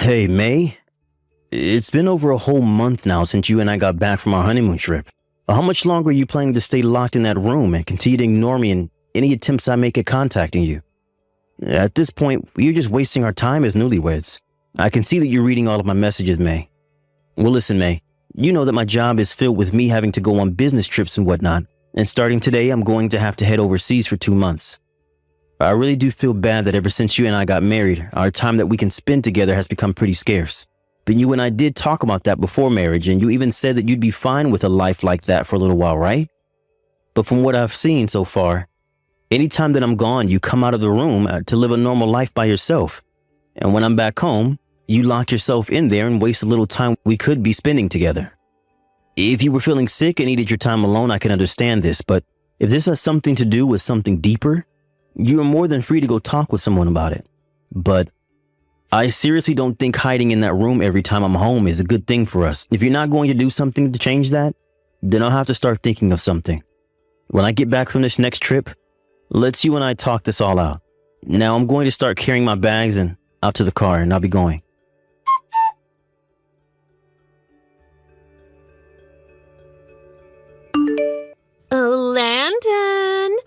Hey, May. It's been over a whole month now since you and I got back from our honeymoon trip. How much longer are you planning to stay locked in that room and continue to ignore me in any attempts I make at contacting you? At this point, you're just wasting our time as newlyweds. I can see that you're reading all of my messages, May. Well, listen, May. You know that my job is filled with me having to go on business trips and whatnot, and starting today, I'm going to have to head overseas for 2 months. I really do feel bad that ever since you and I got married, our time that we can spend together has become pretty scarce. But you and I did talk about that before marriage, and you even said that you'd be fine with a life like that for a little while, right? But from what I've seen so far, anytime that I'm gone, you come out of the room to live a normal life by yourself. And when I'm back home, you lock yourself in there and waste a little time we could be spending together. If you were feeling sick and needed your time alone, I can understand this, but if this has something to do with something deeper, you are more than free to go talk with someone about it. But I seriously don't think hiding in that room every time I'm home is a good thing for us. If you're not going to do something to change that, then I'll have to start thinking of something. When I get back from this next trip, let's you and I talk this all out. Now I'm going to start carrying my bags and out to the car, and I'll be going. Oh, Landon!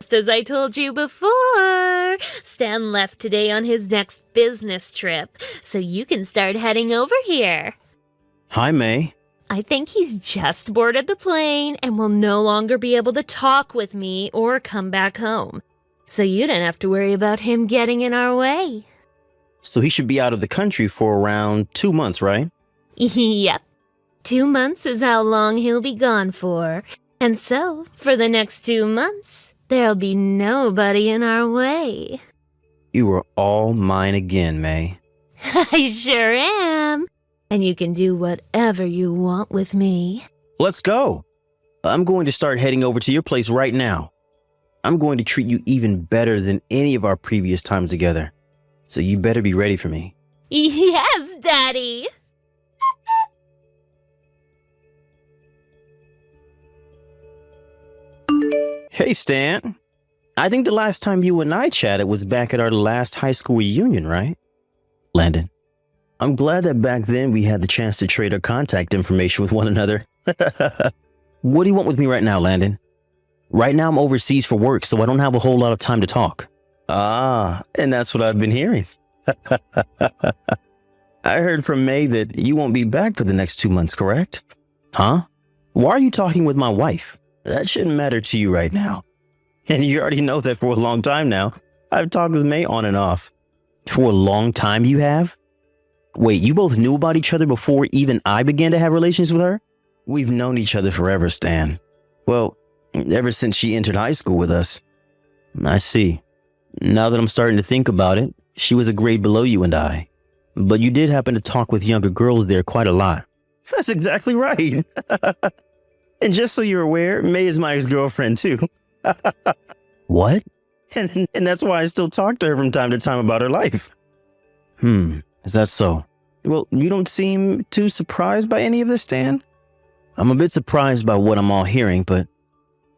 Just as I told you before, Stan left today on his next business trip, so you can start heading over here. Hi, May. I think he's just boarded the plane and will no longer be able to talk with me or come back home. So you don't have to worry about him getting in our way. So he should be out of the country for around 2 months, right? Yep. 2 months is how long he'll be gone for. And so, for the next 2 months, there'll be nobody in our way. You are all mine again, May. I sure am. And you can do whatever you want with me. Let's go. I'm going to start heading over to your place right now. I'm going to treat you even better than any of our previous times together. So you better be ready for me. Yes, Daddy. Hey, Stan. I think the last time you and I chatted was back at our last high school reunion, right? Landon. I'm glad that back then we had the chance to trade our contact information with one another. What do you want with me right now, Landon? Right now I'm overseas for work, so I don't have a whole lot of time to talk. Ah, and that's what I've been hearing. I heard from May that you won't be back for the next 2 months, correct? Huh? Why are you talking with my wife? That shouldn't matter to you right now. And you already know that for a long time now. I've talked with May on and off. For a long time you have? Wait, you both knew about each other before even I began to have relations with her? We've known each other forever, Stan. Well, ever since she entered high school with us. I see. Now that I'm starting to think about it, she was a grade below you and I. But you did happen to talk with younger girls there quite a lot. That's exactly right. And just so you're aware, May is my ex-girlfriend too. What? And that's why I still talk to her from time to time about her life. Is that so? Well, you don't seem too surprised by any of this, Stan. I'm a bit surprised by what I'm all hearing, but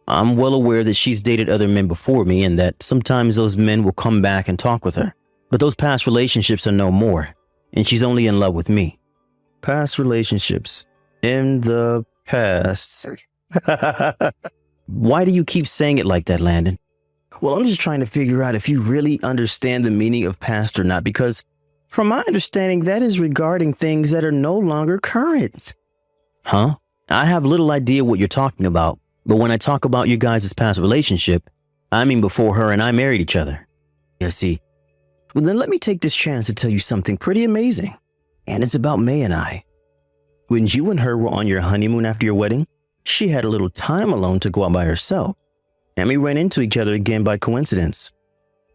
I'm well aware that she's dated other men before me and that sometimes those men will come back and talk with her. But those past relationships are no more, and she's only in love with me. Past relationships. In the past. Why do you keep saying it like that, Landon? Well, I'm just trying to figure out if you really understand the meaning of past or not, because from my understanding, that is regarding things that are no longer current. Huh? I have little idea what you're talking about, but when I talk about you guys' past relationship, I mean before her and I married each other. You see. Well, then let me take this chance to tell you something pretty amazing. And it's about May and I. When you and her were on your honeymoon after your wedding, she had a little time alone to go out by herself. And we ran into each other again by coincidence.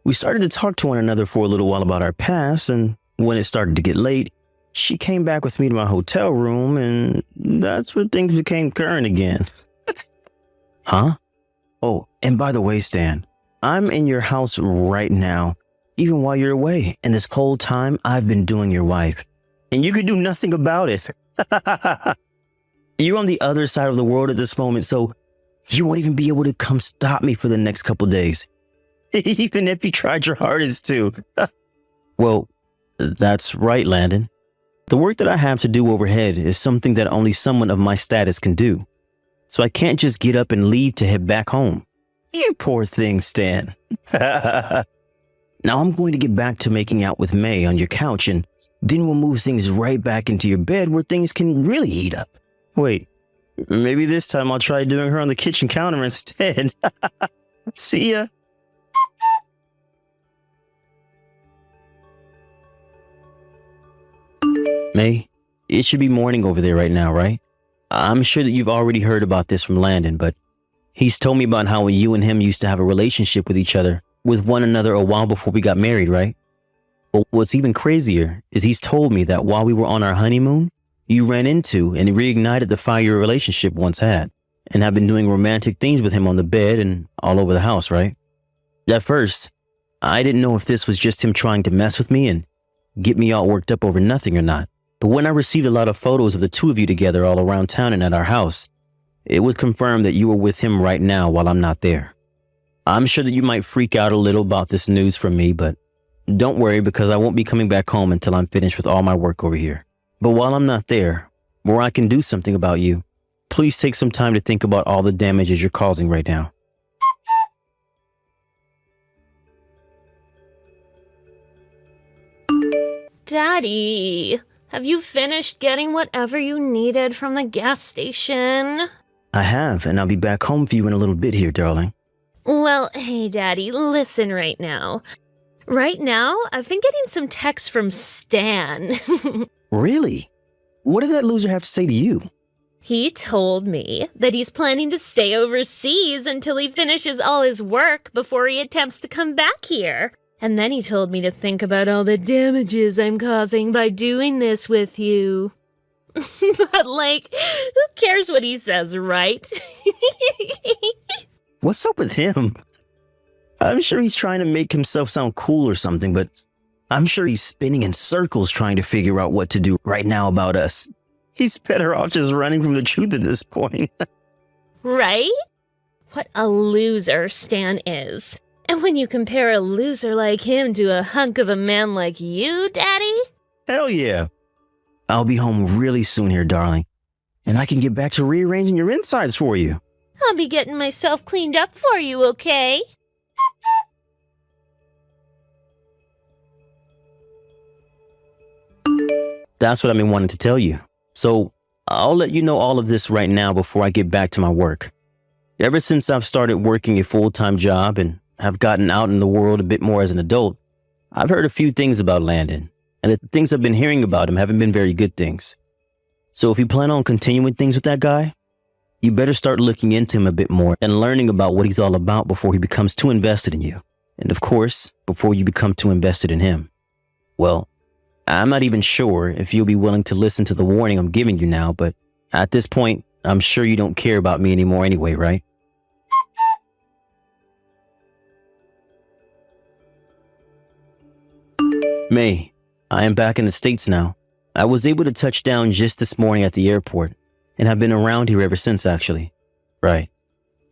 We started to talk to one another for a little while about our past, and when it started to get late, she came back with me to my hotel room, and that's when things became current again. Huh? Oh, and by the way, Stan, I'm in your house right now, even while you're away, and this whole time I've been doing your wife. And you could do nothing about it. You're on the other side of the world at this moment, so you won't even be able to come stop me for the next couple days. Even if you tried your hardest to. Well, That's right, Landon. The work that I have to do overhead is something that only someone of my status can do. So I can't just get up and leave to head back home. You poor thing, Stan. Now I'm going to get back to making out with May on your couch, and then we'll move things right back into your bed where things can really heat up. Wait, maybe this time I'll try doing her on the kitchen counter instead. See ya. May, it should be morning over there right now, right? I'm sure that you've already heard about this from Landon, but he's told me about how you and him used to have a relationship with each other, with one another a while before we got married, right? But what's even crazier is he's told me that while we were on our honeymoon, you ran into and reignited the fire your relationship once had, and have been doing romantic things with him on the bed and all over the house, right? At first, I didn't know if this was just him trying to mess with me and get me all worked up over nothing or not. But when I received a lot of photos of the two of you together all around town and at our house, it was confirmed that you were with him right now while I'm not there. I'm sure that you might freak out a little about this news from me, but don't worry because I won't be coming back home until I'm finished with all my work over here. But while I'm not there, where I can do something about you, please take some time to think about all the damages you're causing right now. Daddy, have you finished getting whatever you needed from the gas station? I have, and I'll be back home for you in a little bit here, darling. Well, hey, Daddy, listen right now. Right now, I've been getting some texts from Stan. Really? What did that loser have to say to you? He told me that he's planning to stay overseas until he finishes all his work before he attempts to come back here. And then he told me to think about all the damages I'm causing by doing this with you. But, who cares what he says, right? What's up with him? I'm sure he's trying to make himself sound cool or something, but I'm sure he's spinning in circles trying to figure out what to do right now about us. He's better off just running from the truth at this point. Right? What a loser Stan is. And when you compare a loser like him to a hunk of a man like you, Daddy? Hell yeah. I'll be home really soon here, darling. And I can get back to rearranging your insides for you. I'll be getting myself cleaned up for you, okay? That's what I've been wanting to tell you. So I'll let you know all of this right now before I get back to my work. Ever since I've started working a full-time job and have gotten out in the world a bit more as an adult, I've heard a few things about Landon, and the things I've been hearing about him haven't been very good things. So if you plan on continuing things with that guy, you better start looking into him a bit more and learning about what he's all about before he becomes too invested in you. And of course, before you become too invested in him. Well, I'm not even sure if you'll be willing to listen to the warning I'm giving you now, but at this point, I'm sure you don't care about me anymore anyway, right? May, I am back in the States now. I was able to touch down just this morning at the airport, and have been around here ever since, actually. Right.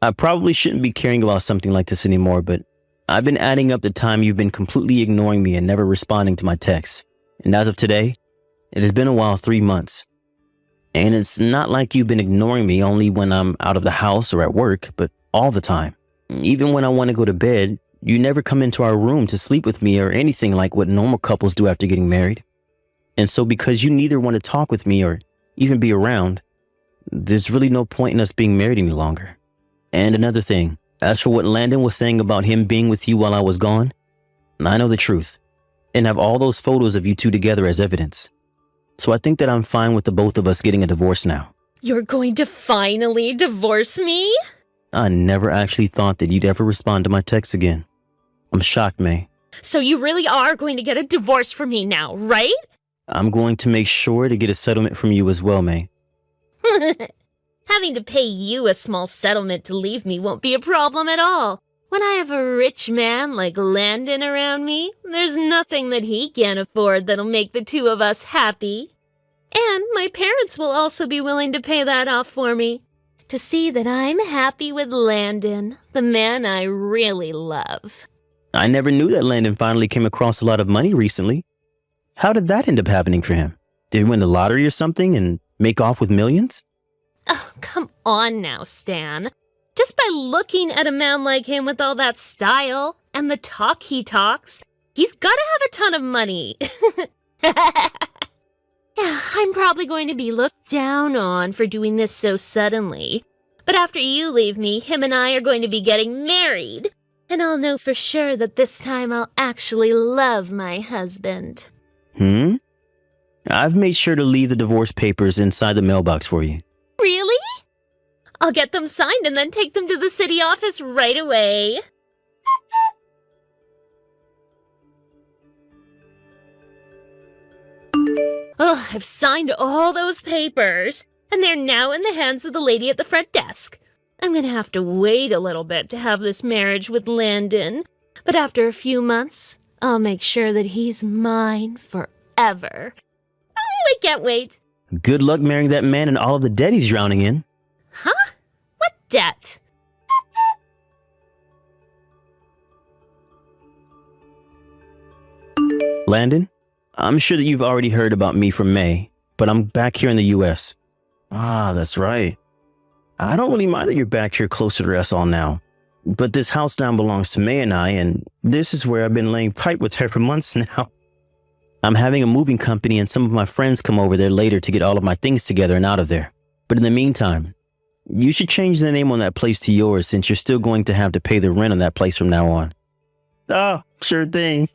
I probably shouldn't be caring about something like this anymore, but I've been adding up the time you've been completely ignoring me and never responding to my texts. And as of today, it has been a while, 3 months. And it's not like you've been ignoring me only when I'm out of the house or at work, but all the time. Even when I want to go to bed, you never come into our room to sleep with me or anything like what normal couples do after getting married. And so because you neither want to talk with me or even be around, there's really no point in us being married any longer. And another thing, as for what Landon was saying about him being with you while I was gone, I know the truth and have all those photos of you two together as evidence. So I think that I'm fine with the both of us getting a divorce now. You're going to finally divorce me? I never actually thought that you'd ever respond to my texts again. I'm shocked, May. So you really are going to get a divorce from me now, right? I'm going to make sure to get a settlement from you as well, May. Having to pay you a small settlement to leave me won't be a problem at all. When I have a rich man like Landon around me, there's nothing that he can't afford that'll make the two of us happy. And my parents will also be willing to pay that off for me. To see that I'm happy with Landon, the man I really love. I never knew that Landon finally came across a lot of money recently. How did that end up happening for him? Did he win the lottery or something and make off with millions? Oh, come on now, Stan. Just by looking at a man like him with all that style and the talk he talks, he's gotta have a ton of money. Yeah, I'm probably going to be looked down on for doing this so suddenly. But after you leave me, him and I are going to be getting married. And I'll know for sure that this time I'll actually love my husband. I've made sure to leave the divorce papers inside the mailbox for you. Really? I'll get them signed and then take them to the city office right away. Oh, I've signed all those papers, and they're now in the hands of the lady at the front desk. I'm gonna have to wait a little bit to have this marriage with Landon, but after a few months, I'll make sure that he's mine forever. I can't wait. Good luck marrying that man and all of the debt he's drowning in. Huh? What debt? Landon, I'm sure that you've already heard about me from May, but I'm back here in the US. Ah, that's right. I don't really mind that you're back here closer to us all now. But this house now belongs to May and I, and this is where I've been laying pipe with her for months now. I'm having a moving company and some of my friends come over there later to get all of my things together and out of there. But in the meantime, you should change the name on that place to yours since you're still going to have to pay the rent on that place from now on. Oh, sure thing.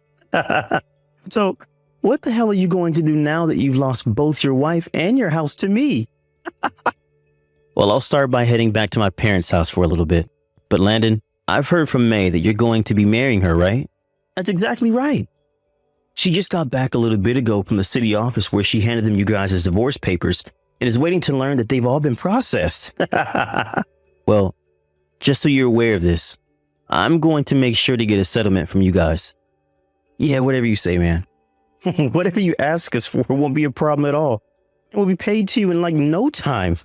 So, what the hell are you going to do now that you've lost both your wife and your house to me? Well, I'll start by heading back to my parents' house for a little bit. But Landon, I've heard from May that you're going to be marrying her, right? That's exactly right. She just got back a little bit ago from the city office where she handed them you guys' divorce papers and is waiting to learn that they've all been processed. Well, just so you're aware of this, I'm going to make sure to get a settlement from you guys. Yeah, whatever you say, man. Whatever you ask us for won't be a problem at all. It will be paid to you in like no time.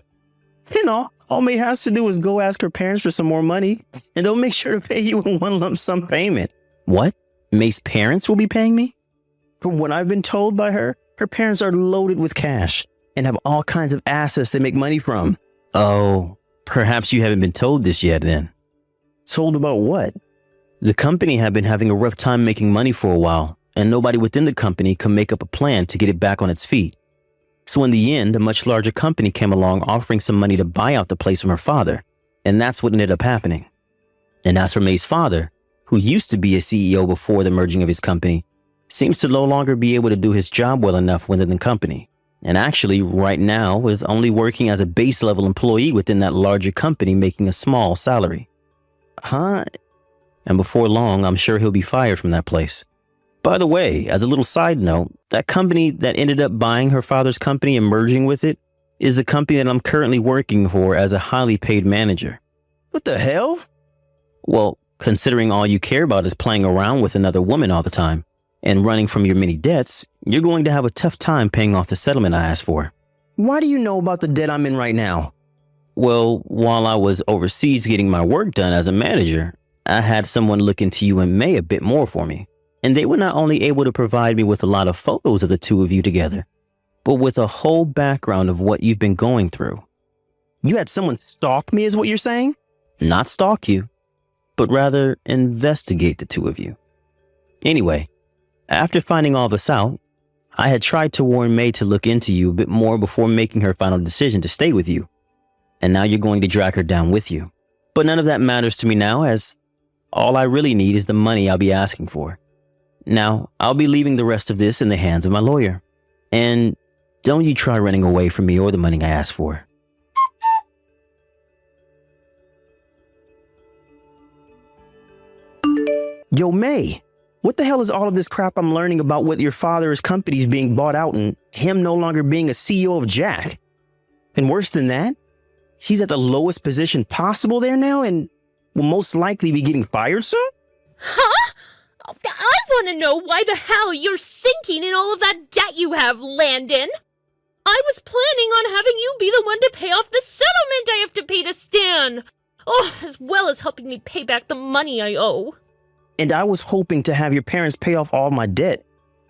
You know, all May has to do is go ask her parents for some more money, and they'll make sure to pay you in one lump sum payment. What? May's parents will be paying me? From what I've been told by her, her parents are loaded with cash and have all kinds of assets they make money from. Oh, perhaps you haven't been told this yet then. Told about what? The company had been having a rough time making money for a while, and nobody within the company could make up a plan to get it back on its feet. So in the end, a much larger company came along offering some money to buy out the place from her father, and that's what ended up happening. And as for May's father, who used to be a CEO before the merging of his company, seems to no longer be able to do his job well enough within the company, and actually right now is only working as a base level employee within that larger company making a small salary. Huh? And before long, I'm sure he'll be fired from that place. By the way, as a little side note, that company that ended up buying her father's company and merging with it is the company that I'm currently working for as a highly paid manager. What the hell? Well, considering all you care about is playing around with another woman all the time and running from your many debts, you're going to have a tough time paying off the settlement I asked for. Why do you know about the debt I'm in right now? Well, while I was overseas getting my work done as a manager, I had someone look into you and May a bit more for me. And they were not only able to provide me with a lot of photos of the two of you together, but with a whole background of what you've been going through. You had someone stalk me is what you're saying? Not stalk you, but rather investigate the two of you. Anyway, after finding all this out, I had tried to warn May to look into you a bit more before making her final decision to stay with you. And now you're going to drag her down with you. But none of that matters to me now, as all I really need is the money I'll be asking for. Now, I'll be leaving the rest of this in the hands of my lawyer. And don't you try running away from me or the money I asked for. Yo, May, what the hell is all of this crap I'm learning about with your father's companies being bought out and him no longer being a CEO of Jack? And worse than that, he's at the lowest position possible there now and will most likely be getting fired soon? Huh? I want to know why the hell you're sinking in all of that debt you have, Landon. I was planning on having you be the one to pay off the settlement I have to pay to Stan. Oh, as well as helping me pay back the money I owe. And I was hoping to have your parents pay off all my debt.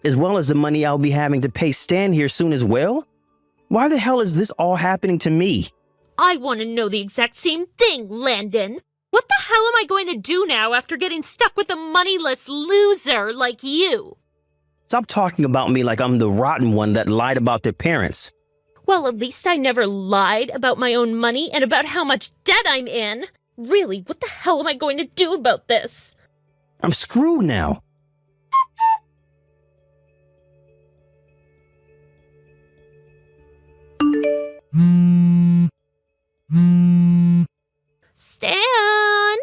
as well as the money I'll be having to pay Stan here soon as well? Why the hell is this all happening to me? I want to know the exact same thing, Landon. What the hell am I going to do now after getting stuck with a moneyless loser like you? Stop talking about me like I'm the rotten one that lied about their parents. Well, at least I never lied about my own money and about how much debt I'm in. Really, what the hell am I going to do about this? I'm screwed now. Stan!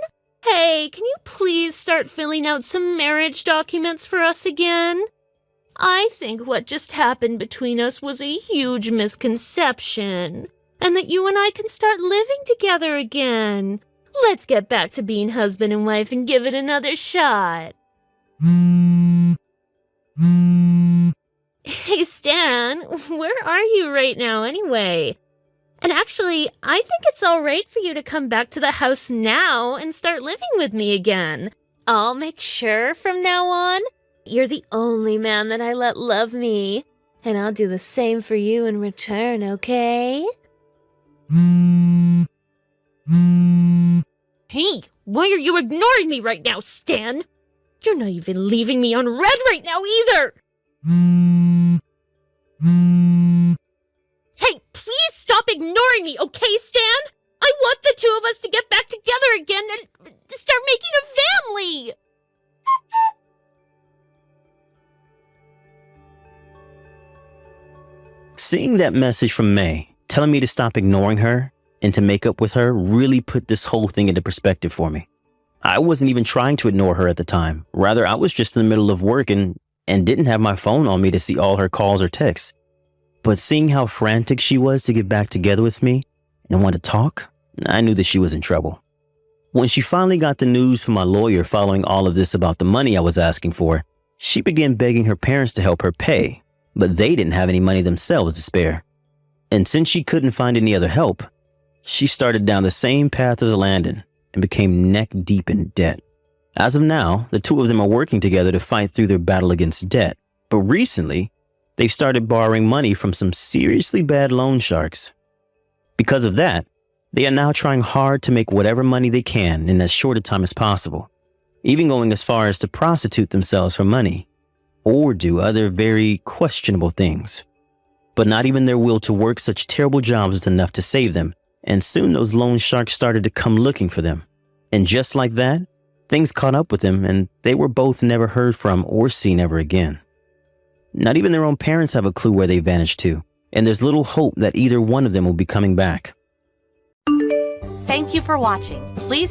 Hey, can you please start filling out some marriage documents for us again? I think what just happened between us was a huge misconception, and that you and I can start living together again. Let's get back to being husband and wife and give it another shot. Hey, Stan, where are you right now anyway? And actually, I think it's all right for you to come back to the house now and start living with me again. I'll make sure from now on, you're the only man that I let love me. And I'll do the same for you in return, okay? Hey, why are you ignoring me right now, Stan? You're not even leaving me on red right now either! Hey, please stop ignoring me, okay, Stan? I want the two of us to get back together again and start making a family! Seeing that message from May, telling me to stop ignoring her and to make up with her, really put this whole thing into perspective for me. I wasn't even trying to ignore her at the time. Rather, I was just in the middle of work and didn't have my phone on me to see all her calls or texts. But seeing how frantic she was to get back together with me and want to talk, I knew that she was in trouble. When she finally got the news from my lawyer following all of this about the money I was asking for, she began begging her parents to help her pay, but they didn't have any money themselves to spare. And since she couldn't find any other help, she started down the same path as Landon and became neck deep in debt. As of now, the two of them are working together to fight through their battle against debt. But recently, they've started borrowing money from some seriously bad loan sharks. Because of that, they are now trying hard to make whatever money they can in as short a time as possible, even going as far as to prostitute themselves for money or do other very questionable things. But not even their will to work such terrible jobs was enough to save them, and soon those loan sharks started to come looking for them. And just like that, things caught up with them and they were both never heard from or seen ever again. Not even their own parents have a clue where they vanished to, and there's little hope that either one of them will be coming back. Thank you for watching. Please subscribe